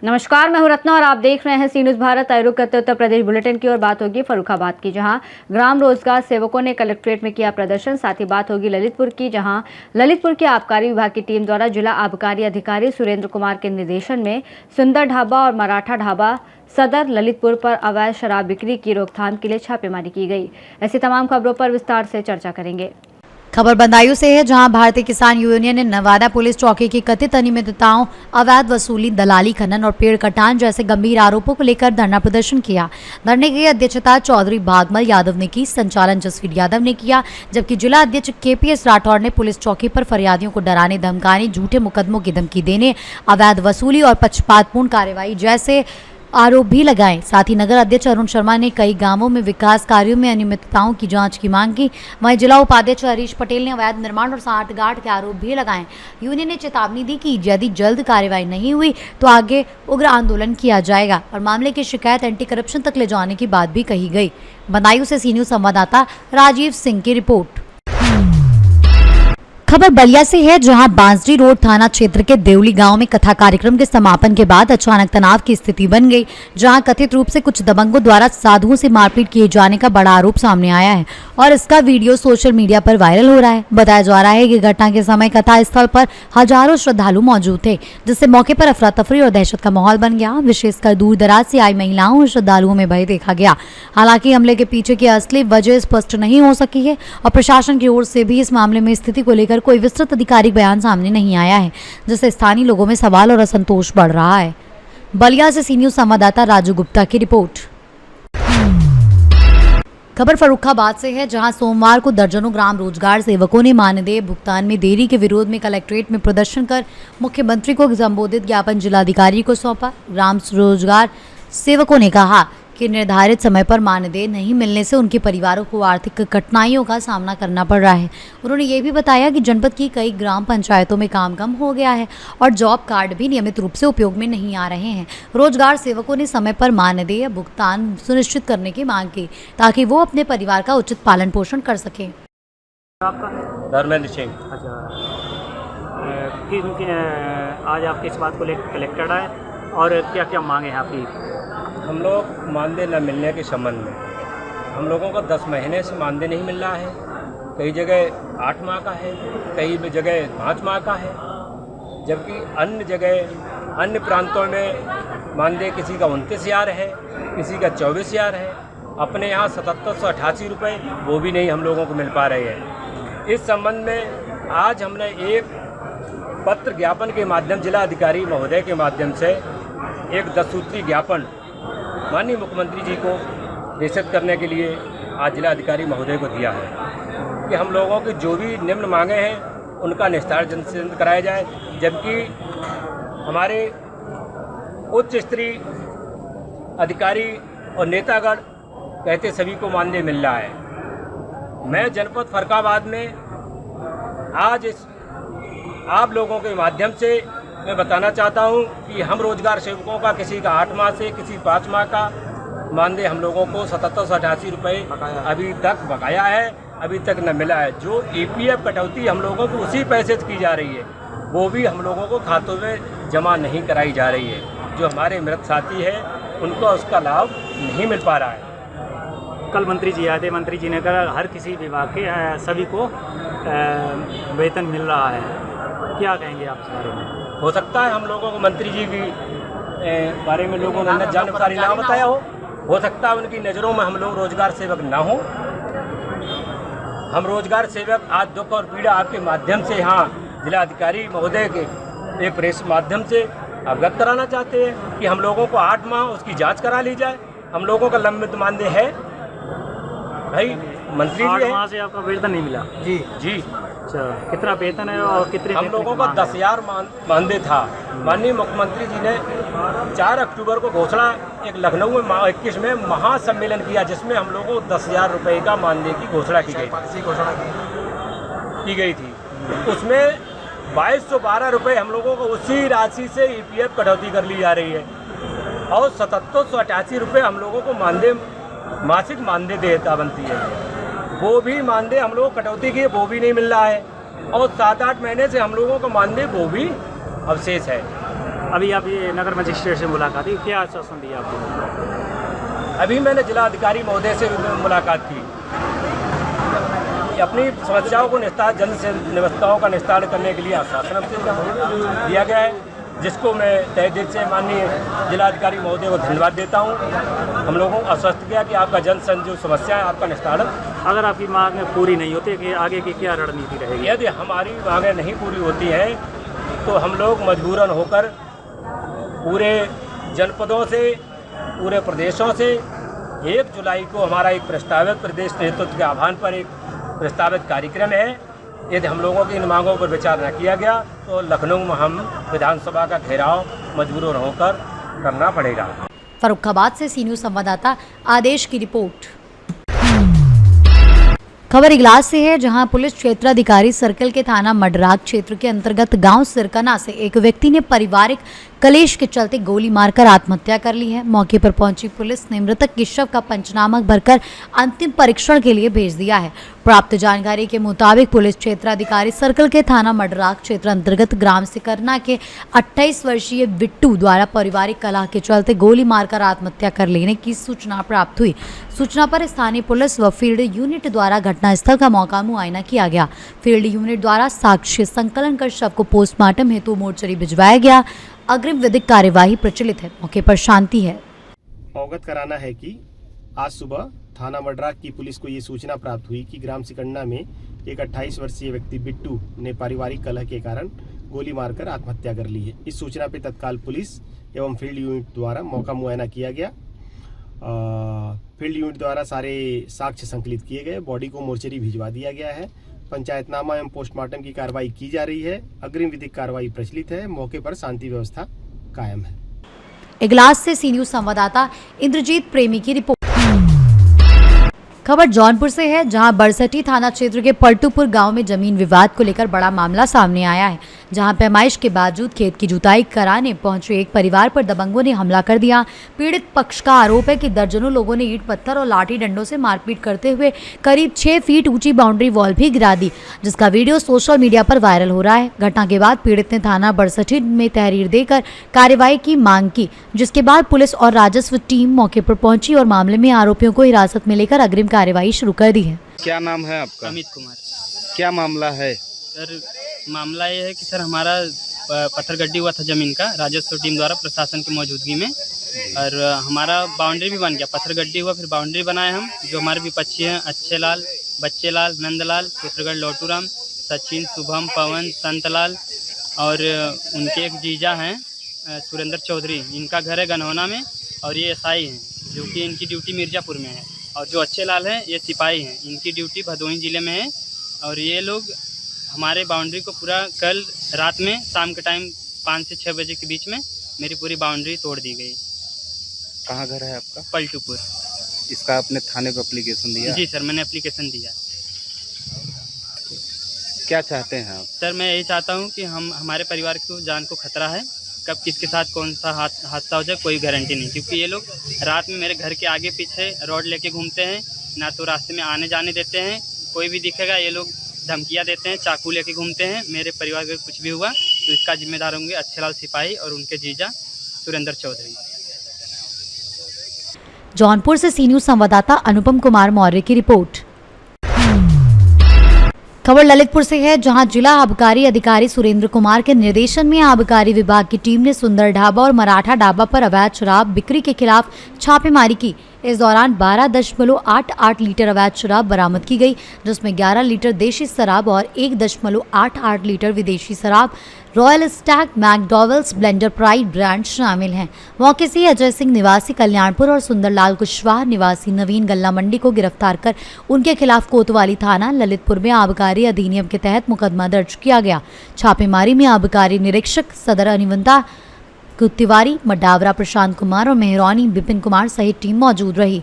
नमस्कार, मैं हूं रत्ना और आप देख रहे हैं सी न्यूज़ भारत। आयोग करते उत्तर प्रदेश बुलेटिन की और बात होगी फर्रुखाबाद की, जहां ग्राम रोजगार सेवकों ने कलेक्ट्रेट में किया प्रदर्शन। साथ ही बात होगी ललितपुर की, जहां ललितपुर के आबकारी विभाग की टीम द्वारा जिला आबकारी अधिकारी सुरेंद्र कुमार के निर्देशन में सुंदर ढाबा और मराठा ढाबा सदर ललितपुर पर अवैध शराब बिक्री की रोकथाम के लिए छापेमारी की गई। ऐसी तमाम खबरों पर विस्तार से चर्चा करेंगे। खबर बदायूं से है, जहां भारतीय किसान यूनियन ने नवादा पुलिस चौकी की कथित अनियमितताओं, अवैध वसूली, दलाली, खनन और पेड़ कटान जैसे गंभीर आरोपों को लेकर धरना प्रदर्शन किया। धरने की अध्यक्षता चौधरी भागमल यादव ने की, संचालन जसवीर यादव ने किया, जबकि जिला अध्यक्ष KPS राठौर ने पुलिस चौकी पर फरियादियों को डराने, धमकाने, झूठे मुकदमों की धमकी देने, अवैध वसूली और पक्षपातपूर्ण कार्रवाई जैसे आरोप भी लगाए। साथ ही नगर अध्यक्ष अरुण शर्मा ने कई गांवों में विकास कार्यों में अनियमितताओं की जांच की मांग की। वहीं जिला उपाध्यक्ष हरीश पटेल ने अवैध निर्माण और सांठगांठ के आरोप भी लगाए। यूनियन ने चेतावनी दी कि यदि जल्द कार्रवाई नहीं हुई तो आगे उग्र आंदोलन किया जाएगा और मामले की शिकायत एंटी करप्शन तक ले जाने की बात भी कही गई। बदायूं से सी न्यूज़ संवाददाता राजीव सिंह की रिपोर्ट। खबर बलिया से है, जहां बांसडी रोड थाना क्षेत्र के देवली गांव में कथा कार्यक्रम के समापन के बाद अचानक तनाव की स्थिति बन गई, जहां कथित रूप से कुछ दबंगों द्वारा साधुओं से मारपीट किए जाने का बड़ा आरोप सामने आया है और इसका वीडियो सोशल मीडिया पर वायरल हो रहा है। बताया जा रहा है कि घटना के समय कथा स्थल पर हजारों श्रद्धालु मौजूद थे, जिससे मौके पर अफरा तफरी और दहशत का माहौल बन गया। विशेषकर दूर दराज से आई महिलाओं और श्रद्धालुओं में भय देखा गया। हालांकि हमले के पीछे की असली वजह स्पष्ट नहीं हो सकी है और प्रशासन की ओर से भी इस मामले में स्थिति को लेकर कोई विस्तृत आधिकारिक बयान सामने नहीं आया है, जिससे स्थानीय लोगों में सवाल और असंतोष बढ़ रहा है। बलिया से सी न्यूज़ संवाददाता राजू गुप्ता की रिपोर्ट। खबर फर्रुखाबाद से है, जहां सोमवार को दर्जनों ग्राम रोजगार सेवकों ने मानदेय भुगतान में देरी के विरोध में कलेक्ट्रेट में प्रदर्शन कर मुख्यमंत्री को संबोधित ज्ञापन जिलाधिकारी को सौंपा। ग्राम रोजगार सेवकों ने कहा कि निर्धारित समय पर मानदेय नहीं मिलने से उनके परिवारों को आर्थिक कठिनाइयों का सामना करना पड़ रहा है। उन्होंने ये भी बताया कि जनपद की कई ग्राम पंचायतों में काम कम हो गया है और जॉब कार्ड भी नियमित रूप से उपयोग में नहीं आ रहे हैं। रोजगार सेवकों ने समय पर मानदेय भुगतान सुनिश्चित करने की मांग की, ताकि वो अपने परिवार का उचित पालन पोषण कर सकें। धर्मेंद्र सिंह। अच्छा, आज आप किस बात को लेकर कलेक्टर आए और क्या क्या मांगे हैं आपकी? हम लोग मानदेय न मिलने के संबंध में, हम लोगों को 10 महीने से मानदेय नहीं मिल रहा है। कई जगह 8 माह का है, कई जगह 5 माह का है, जबकि अन्य जगह अन्य प्रांतों में मानदेय किसी का 29,000 है, किसी का 24,000 है। अपने यहाँ 7788 रुपये वो भी नहीं हम लोगों को मिल पा रहे हैं। इस संबंध में आज हमने एक पत्र ज्ञापन के माध्यम जिला अधिकारी महोदय के माध्यम से एक 10 सूत्री ज्ञापन माननीय मुख्यमंत्री जी को प्रेषित करने के लिए आज जिला अधिकारी महोदय को दिया है कि हम लोगों की जो भी निम्न मांगे हैं उनका निस्तारण जल्द से जल्द कराया जाए, जबकि हमारे उच्च स्तरीय अधिकारी और नेतागण कहते सभी को मानदेय मिल रहा है। मैं जनपद फर्रुखाबाद में आज इस आप लोगों के माध्यम से मैं बताना चाहता हूं कि हम रोजगार सेवकों का किसी का 8 माह से किसी 5 माह का मानदेय हम लोगों को 7788 रुपये अभी तक बकाया है, अभी तक न मिला है। जो EPF कटौती हम लोगों को उसी पैसे से की जा रही है, वो भी हम लोगों को खातों में जमा नहीं कराई जा रही है। जो हमारे मृत साथी है उनको उसका लाभ नहीं मिल पा रहा है। कल मंत्री जी आए थे, मंत्री जी ने कहा हर किसी विभाग के सभी को वेतन मिल रहा है। क्या कहेंगे आप इस बारे में? हो सकता है हम लोगों को मंत्री जी की बारे में लोगों ने जानकारी ना बताया हो सकता है उनकी नज़रों में हम लोग रोजगार सेवक ना हो। हम रोजगार सेवक आज दुख और पीड़ा आपके माध्यम से यहाँ जिला अधिकारी महोदय के एक प्रेस माध्यम से अवगत कराना चाहते हैं कि हम लोगों को 8 माह उसकी जांच करा ली जाए। हम लोगों का लंबित मानदेय है भाई, मंत्री जी 8 माह से आपका वेतन नहीं मिला? जी जी। अच्छा, कितना वेतन है और कितने? हम लोगों का 10,000 मानदेय था। माननीय मुख्यमंत्री जी ने 4 अक्टूबर को घोषणा एक लखनऊ में 21 में महासम्मेलन किया, जिसमें हम लोगों को 10,000 रुपये का मानदेय की घोषणा की गई थी। उसमें 2212 रुपये हम लोगों को उसी राशि से EPF कटौती कर ली जा रही है और 7788 रुपये हम लोगों को मानदेय मासिक मानदेय देयता बनती है, वो भी मानदेय हम लोग कटौती की वो भी नहीं मिल रहा है, और 7-8 महीने से हम लोगों का मानदेय वो भी अवशेष है। अभी आप ये नगर मजिस्ट्रेट से मुलाकात हुई, क्या आश्वासन दिया आपको? अभी मैंने जिलाधिकारी महोदय से मुलाकात की, अपनी समस्याओं को जल्द से व्यवस्थाओं का निस्तारण करने के लिए आश्वासन हमसे दिया गया है, जिसको मैं तहे दिल से माननीय जिलाधिकारी महोदय को धन्यवाद देता हूं। हम लोगों को आश्वस्त किया कि आपका जल्द से जो समस्या है आपका निस्तारण। अगर आपकी मांगें पूरी नहीं होती कि आगे की क्या रणनीति रहेगी? यदि हमारी मांगें नहीं पूरी होती हैं तो हम लोग मजबूरन होकर पूरे जनपदों से, पूरे प्रदेशों से 1 जुलाई को हमारा एक प्रस्तावित प्रदेश नेतृत्व के आह्वान पर एक प्रस्तावित कार्यक्रम है। यदि हम लोगों की इन मांगों पर विचार न किया गया तो लखनऊ में हम विधानसभा का घेराव मजबूरन होकर करना पड़ेगा। फर्रुखाबाद से सी न्यूज़ संवाददाता आदेश की रिपोर्ट। खबर इगलास से है, जहां पुलिस क्षेत्राधिकारी सर्कल के थाना मडराग क्षेत्र के अंतर्गत गांव सिरकना से एक व्यक्ति ने पारिवारिक कलेश के चलते गोली मारकर आत्महत्या कर ली है। मौके पर पहुंची पुलिस ने मृतक के शव का पंचनामा भरकर अंतिम परीक्षण के लिए भेज दिया है। प्राप्त जानकारी के मुताबिक पुलिस क्षेत्राधिकारी सर्कल के थाना मडराग क्षेत्र अंतर्गत ग्राम सिरकना के 28 वर्षीय बिट्टू द्वारा पारिवारिक कलह के चलते गोली मारकर आत्महत्या कर लेने की सूचना प्राप्त हुई। सूचना पर स्थानीय पुलिस व फील्ड यूनिट द्वारा घटनास्थल का मौका मुआयना किया गया। फील्ड यूनिट द्वारा साक्ष्य संकलन कर शव को पोस्टमार्टम हेतु मोर्चरी भिजवाया गया। अग्रिम विधिक कार्यवाही प्रचलित है। मौके पर शांति है। अवगत कराना है कि आज सुबह थाना मडराग की पुलिस को ये सूचना प्राप्त हुई कि ग्राम सिकन्ना में एक 28 वर्षीय व्यक्ति बिट्टू ने पारिवारिक कलह के कारण गोली मारकर आत्महत्या कर ली है। इस सूचना पर तत्काल पुलिस एवं फील्ड यूनिट द्वारा मौका मुआयना किया गया। फील्ड यूनिट द्वारा सारे साक्ष्य संकलित किए गए, बॉडी को मोर्चरी भिजवा दिया गया है। पंचायतनामा एवं पोस्टमार्टम की कार्रवाई की जा रही है। अग्रिम विधिक कार्रवाई प्रचलित है। मौके पर शांति व्यवस्था कायम है। इगलास से सी न्यूज़ संवाददाता इंद्रजीत प्रेमी की रिपोर्ट। खबर जौनपुर से है, जहां बरसठी थाना क्षेत्र के पलटूपुर गांव में जमीन विवाद को लेकर बड़ा मामला सामने आया है, जहां पैमाइश के बावजूद खेत की जुताई कराने पहुंचे एक परिवार पर दबंगों ने हमला कर दिया। पीड़ित पक्ष का आरोप है कि दर्जनों लोगों ने ईंट पत्थर और लाठी डंडों से मारपीट करते हुए करीब 6 फीट ऊंची बाउंड्री वॉल भी गिरा दी, जिसका वीडियो सोशल मीडिया पर वायरल हो रहा है। घटना के बाद पीड़ित ने थाना बरसठी में तहरीर देकर कार्रवाई की मांग की, जिसके बाद पुलिस और राजस्व टीम मौके पर पहुंची और मामले में आरोपियों को हिरासत में लेकर अग्रिम कार्रवाई शुरू कर दी है। क्या नाम है आपका? अमित कुमार। क्या मामला है? सर मामला ये है कि सर हमारा पत्थर गड्डी हुआ था ज़मीन का राजस्व टीम द्वारा प्रशासन की मौजूदगी में, और हमारा बाउंड्री भी बन गया। पत्थर गड्डी हुआ, फिर बाउंड्री बनाए हम। जो हमारे विपक्षी हैं अच्छे लाल, बच्चे लाल, नंदलाल, चित्रगढ़ लोटूराम, सचिन, शुभम, पवन, संतलाल और उनके एक जीजा हैं सुरेंद्र चौधरी। इनका घर है गनहोना में और ये एसआई हैं, जो कि इनकी ड्यूटी मिर्ज़ापुर में है। और जो अच्छे लाल हैं ये सिपाही हैं, इनकी ड्यूटी भदोही ज़िले में है। और ये लोग हमारे बाउंड्री को पूरा कल रात में शाम के टाइम 5 से 6 बजे के बीच में मेरी पूरी बाउंड्री तोड़ दी गई। कहाँ घर है आपका? पलटूपुर। इसका आपने थाने पे एप्लीकेशन दिया? जी सर, मैंने एप्लीकेशन दिया। क्या चाहते हैं आप? सर मैं यही चाहता हूँ कि हमारे परिवार को जान को खतरा है, कब किसके साथ कौन सा हादसा हो जाए कोई गारंटी नहीं, क्योंकि ये लोग रात में मेरे घर के आगे पीछे रोड लेके घूमते हैं, ना तो रास्ते में आने जाने देते हैं। कोई भी दिखेगा ये लोग धमकियाँ देते हैं, चाकू लेके घूमते हैं। मेरे परिवार को कुछ भी हुआ तो इसका जिम्मेदार होंगे अच्छेलाल सिपाही और उनके जीजा सुरेंद्र चौधरी। जौनपुर से सी न्यूज़ संवाददाता अनुपम कुमार मौर्य की रिपोर्ट। खबर ललितपुर से है, जहां जिला आबकारी अधिकारी सुरेंद्र कुमार के निर्देशन में आबकारी विभाग की टीम ने सुंदर ढाबा और मराठा ढाबा पर अवैध शराब बिक्री के खिलाफ छापेमारी की। इस दौरान 12.88 लीटर अवैध शराब बरामद की गई, जिसमें 11 लीटर देशी शराब और 1.88 लीटर विदेशी शराब Royal Stag, McDowell's, Blenders Pride brand शामिल हैं। मौके से अजय सिंह निवासी कल्याणपुर और सुंदरलाल कुशवाहा निवासी नवीन गल्ला मंडी को गिरफ्तार कर उनके खिलाफ कोतवाली थाना ललितपुर में आबकारी अधिनियम के तहत मुकदमा दर्ज किया गया। छापेमारी में आबकारी निरीक्षक सदर अनिवंता तिवारी, मडावरा प्रशांत कुमार और मेहरौनी विपिन कुमार सहित टीम मौजूद रही।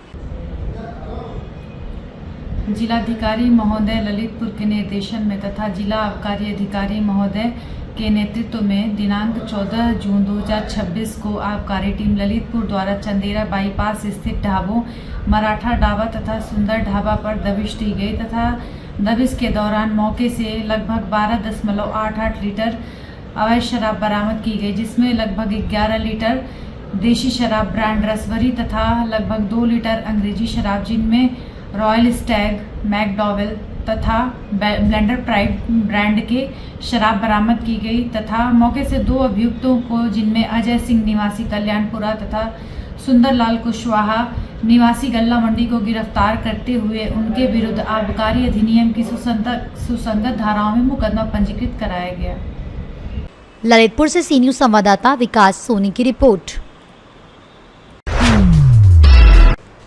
जिलाधिकारी महोदय ललितपुर के निर्देशन में तथा जिला आबकारी अधिकारी महोदय के नेतृत्व में दिनांक 14 जून 2026 को आबकारी टीम ललितपुर द्वारा चंदेरा बाईपास स्थित ढाबों मराठा ढाबा तथा सुंदर ढाबा पर दबिश दी गई तथा दबिश के दौरान मौके से लगभग 12.88 लीटर अवैध शराब बरामद की गई, जिसमें लगभग 11 लीटर देशी शराब ब्रांड रसवरी तथा लगभग 2 लीटर अंग्रेजी शराब जिनमें रॉयल स्टैग, मैकडॉवेल तथा ब्लेंडर प्राइड ब्रांड के शराब बरामद की गई तथा मौके से 2 अभियुक्तों को जिनमें अजय सिंह निवासी कल्याणपुरा तथा सुंदरलाल कुशवाहा निवासी गल्ला मंडी को गिरफ्तार करते हुए उनके विरुद्ध आबकारी अधिनियम की सुसंगत धाराओं में मुकदमा पंजीकृत कराया गया। ललितपुर से सी न्यूज़ संवाददाता विकास सोनी की रिपोर्ट।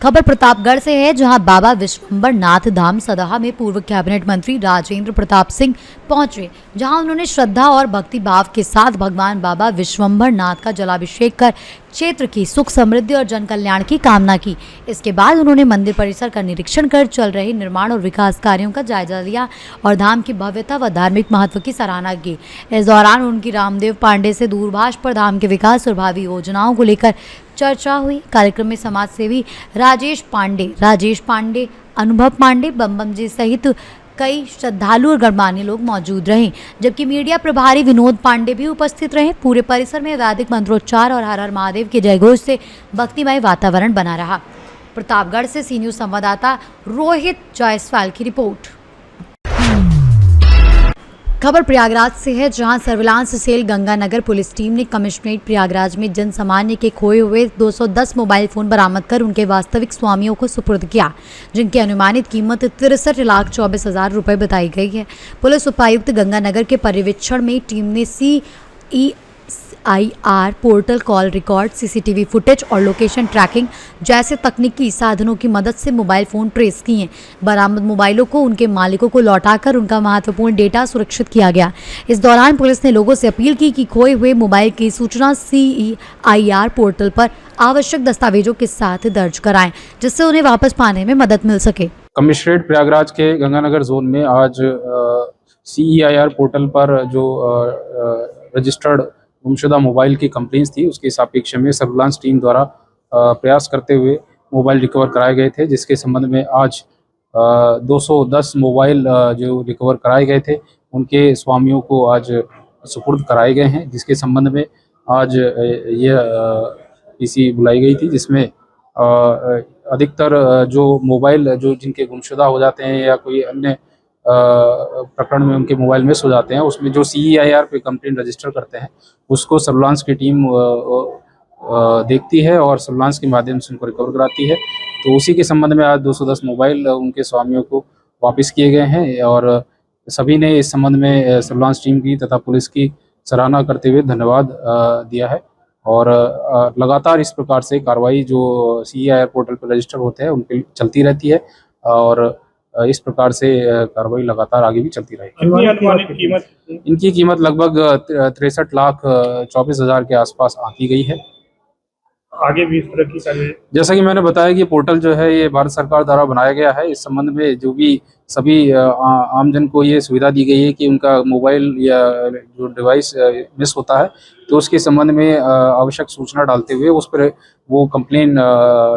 खबर प्रतापगढ़ से है, जहां बाबा विश्वंभर नाथ धाम सदहा में पूर्व कैबिनेट मंत्री राजेंद्र प्रताप सिंह पहुंचे, जहां उन्होंने श्रद्धा और भक्ति भाव के साथ भगवान बाबा विश्वंभर नाथ का जलाभिषेक कर क्षेत्र की सुख समृद्धि और जन कल्याण की कामना की। इसके बाद उन्होंने मंदिर परिसर का निरीक्षण कर चल रहे निर्माण और विकास कार्यों का जायजा लिया और धाम की भव्यता व धार्मिक महत्व की सराहना की। इस दौरान उनकी रामदेव पांडे से दूरभाष पर धाम के विकास और भावी योजनाओं को लेकर चर्चा हुई। कार्यक्रम में समाज सेवी राजेश पांडे, अनुभव पांडे, बम जी सहित कई श्रद्धालु और गणमान्य लोग मौजूद रहे, जबकि मीडिया प्रभारी विनोद पांडे भी उपस्थित रहे। पूरे परिसर में वैदिक मंत्रोच्चार और हर हर महादेव के जयघोष से भक्तिमय वातावरण बना रहा। प्रतापगढ़ से सी न्यूज़ संवाददाता रोहित जायसवाल की रिपोर्ट। खबर प्रयागराज से है, जहां surveillance cell Ganganagar police team ने कमिश्नरेट प्रयागराज में जन सामान्य के खोए हुए 210 मोबाइल फोन बरामद कर उनके वास्तविक स्वामियों को सुपुर्द किया, जिनकी अनुमानित कीमत 63,24,000 रुपये बताई गई है। पुलिस उपायुक्त गंगानगर के पर्यवेक्षण में टीम ने CEIR portal, call record, CCTV footage और लोकेशन ट्रैकिंग जैसे तकनीकी साधनों की मदद से मोबाइल फोन ट्रेस किए। बरामद मोबाइलों को उनके मालिकों को लौटाकर उनका महत्वपूर्ण डेटा सुरक्षित किया गया। इस दौरान पुलिस ने लोगों से अपील की कि खोए हुए मोबाइल की सूचना CEIR पोर्टल पर आवश्यक दस्तावेजों के साथ दर्ज कराएं, जिससे उन्हें वापस पाने में मदद मिल सके। कमिश्नरेट प्रयागराज के गंगानगर जोन में आज CEIR पोर्टल पर जो रजिस्टर्ड गुमशुदा मोबाइल की कंप्लेंट्स थी, उसके सापेक्ष में सर्विलांस टीम द्वारा प्रयास करते हुए मोबाइल रिकवर कराए गए थे, जिसके संबंध में आज 210 मोबाइल जो रिकवर कराए गए थे उनके स्वामियों को आज सुपुर्द कराए गए हैं, जिसके संबंध में आज ये PC बुलाई गई थी, जिसमें अधिकतर जो मोबाइल जो जिनके गुमशुदा हो जाते हैं या कोई अन्य प्रकरण में उनके मोबाइल मिस हो जाते हैं, उसमें जो CEIR पे कंप्लेंट रजिस्टर करते हैं उसको सर्विलांस की टीम देखती है और सर्विलांस के माध्यम से उनको रिकवर कराती है। तो उसी के संबंध में आज 210 मोबाइल उनके स्वामियों को वापस किए गए हैं और सभी ने इस संबंध में सर्विलांस टीम की तथा पुलिस की सराहना करते हुए धन्यवाद दिया है और लगातार इस प्रकार से कार्रवाई जो CEIR पोर्टल पर रजिस्टर होते हैं उनकी चलती रहती है और इस प्रकार से कार्रवाई लगातार आगे भी चलती रहेगी। इनकी कीमत लगभग 63,24,000 के आसपास आती गई है। आगे भी इस तरह की कार्रवाई, जैसा कि मैंने बताया कि पोर्टल जो है ये भारत सरकार द्वारा बनाया गया है। इस संबंध में जो भी सभी आमजन को ये सुविधा दी गई है कि उनका मोबाइल या जो डिवाइस मिस होता है तो उसके संबंध में आवश्यक सूचना डालते हुए उस पर वो कंप्लेन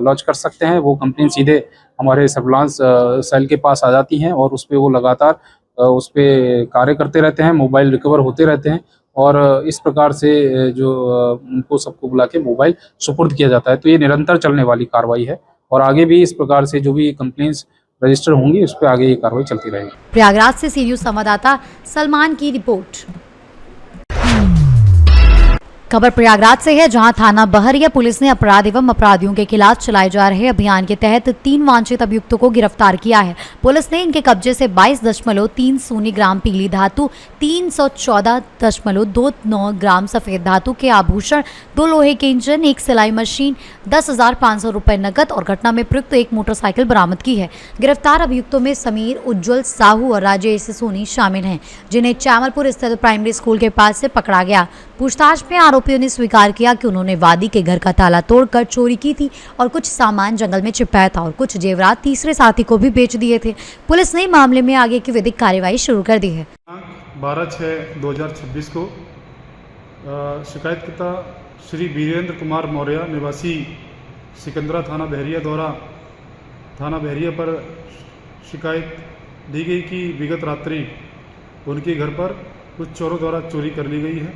लॉन्च कर सकते हैं। वो कंप्लेन सीधे हमारे सर्विलांस सेल के पास आ जाती हैं और उस पर वो लगातार उस पर कार्य करते रहते हैं, मोबाइल रिकवर होते रहते हैं और इस प्रकार से जो उनको सबको बुला के मोबाइल सुपुर्द किया जाता है। तो ये निरंतर चलने वाली कार्रवाई है और आगे भी इस प्रकार से जो भी कंप्लेंट्स रजिस्टर होंगी उस पर आगे ये कार्रवाई चलती रहेगी। प्रयागराज से सी न्यूज़ संवाददाता सलमान की रिपोर्ट। खबर प्रयागराज से है, जहां थाना बहरिया पुलिस ने अपराध एवं अपराधियों के खिलाफ चलाए जा रहे अभियान के तहत 3 वांछित अभियुक्तों को गिरफ्तार किया है। पुलिस ने इनके कब्जे से 22.30 ग्राम पीली धातु, 314.29 ग्राम सफेद धातु के आभूषण, 2 लोहे के इंजन, 1 सिलाई मशीन, 10,500 रुपए नकद और घटना में प्रयुक्त 1 मोटरसाइकिल बरामद की है। गिरफ्तार अभियुक्तों में समीर, उज्जवल साहू और राजेश सोनी शामिल हैं, जिन्हें चामलपुर स्थित प्राइमरी स्कूल के पास से पकड़ा गया। पूछताछ में आरोपियों ने स्वीकार किया कि उन्होंने वादी के घर का ताला तोड़कर चोरी की थी और कुछ सामान जंगल में छिपाया था और कुछ जेवरात तीसरे साथी को भी बेच दिए थे। पुलिस ने मामले में आगे की विधिक कार्यवाही शुरू कर दी है। 12/6/2026 को शिकायतकर्ता श्री वीरेंद्र कुमार मौर्य निवासी सिकंदरा थाना बहरिया द्वारा थाना बहरिया पर शिकायत दी गई कि विगत रात्रि उनके घर पर कुछ चोरों द्वारा चोरी कर ली गई है।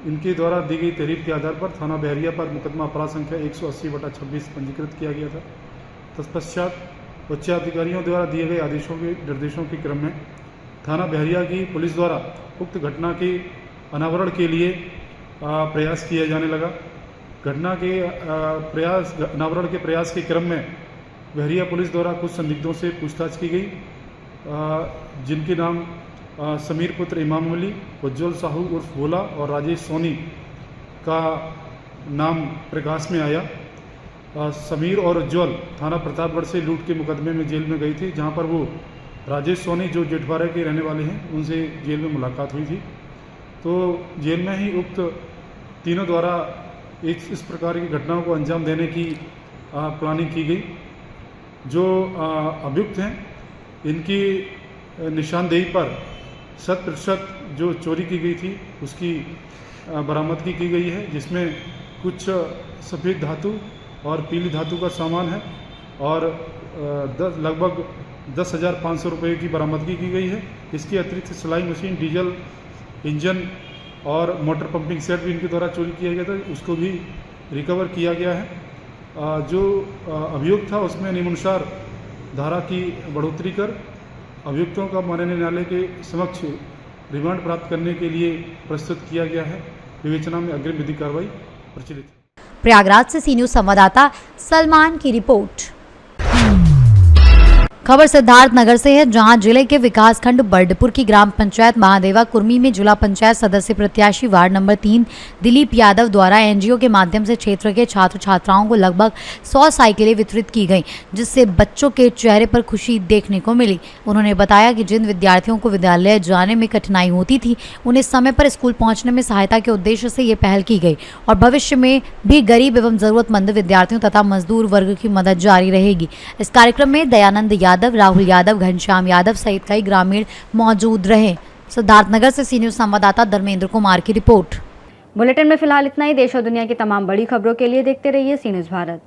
इनके द्वारा दी गई तहरीर के आधार पर थाना बहरिया पर मुकदमा अपराध संख्या 180/26 पंजीकृत किया गया था। तत्पश्चात उच्च अधिकारियों द्वारा दिए गए आदेशों के निर्देशों के क्रम में थाना बहरिया की पुलिस द्वारा उक्त घटना के अनावरण के लिए प्रयास किया जाने लगा। घटना के अनावरण के प्रयास के क्रम में बहरिया पुलिस द्वारा कुछ संदिग्धों से पूछताछ की गई, जिनके नाम समीर पुत्र इमाम अली, उज्जवल साहू उर्फ भोला और राजेश सोनी का नाम प्रकाश में आया। समीर और उज्जवल थाना प्रतापगढ़ से लूट के मुकदमे में जेल में गई थी, जहां पर वो राजेश सोनी जो जेठवाड़ा के रहने वाले हैं उनसे जेल में मुलाकात हुई थी। तो जेल में ही उक्त तीनों द्वारा इस प्रकार की घटनाओं को अंजाम देने की प्लानिंग की गई। जो अभियुक्त हैं इनकी निशानदेही पर 100% जो चोरी की गई थी उसकी बरामदगी की गई है, जिसमें कुछ सफ़ेद धातु और पीली धातु का सामान है और लगभग 10,500 रुपये की बरामदगी की गई है। इसके अतिरिक्त सिलाई मशीन, डीजल इंजन और मोटर पंपिंग सेट भी इनके द्वारा चोरी किया गया था, उसको भी रिकवर किया गया है। जो अभियुक्त था उसमें नियमानुसार धारा की बढ़ोतरी कर अभियुक्तों का माननीय न्यायालय के समक्ष रिमांड प्राप्त करने के लिए प्रस्तुत किया गया है। विवेचना में अग्रिम विधि कार्रवाई प्रचलित है। प्रयागराज से सी न्यूज़ संवाददाता सलमान की रिपोर्ट। खबर सिद्धार्थ नगर से है, जहां जिले के विकासखंड बर्डपुर की ग्राम पंचायत महादेवा कुर्मी में जिला पंचायत सदस्य प्रत्याशी वार्ड नंबर 3 दिलीप यादव द्वारा एनजीओ के माध्यम से क्षेत्र के छात्र छात्राओं को लगभग 100 साइकिलें वितरित की गईं, जिससे बच्चों के चेहरे पर खुशी देखने को मिली। उन्होंने बताया कि जिन विद्यार्थियों को विद्यालय जाने में कठिनाई होती थी, उन्हें समय पर स्कूल पहुँचने में सहायता के उद्देश्य से ये पहल की गई और भविष्य में भी गरीब एवं जरूरतमंद विद्यार्थियों तथा मजदूर वर्ग की मदद जारी रहेगी। इस कार्यक्रम में दयानंद यादव, राहुल यादव, घनश्याम यादव सहित कई ग्रामीण मौजूद रहे। सिद्धार्थनगर से सी न्यूज़ संवाददाता धर्मेंद्र कुमार की रिपोर्ट। बुलेटिन में फिलहाल इतना ही। देश और दुनिया की तमाम बड़ी खबरों के लिए देखते रहिए सी न्यूज़ भारत।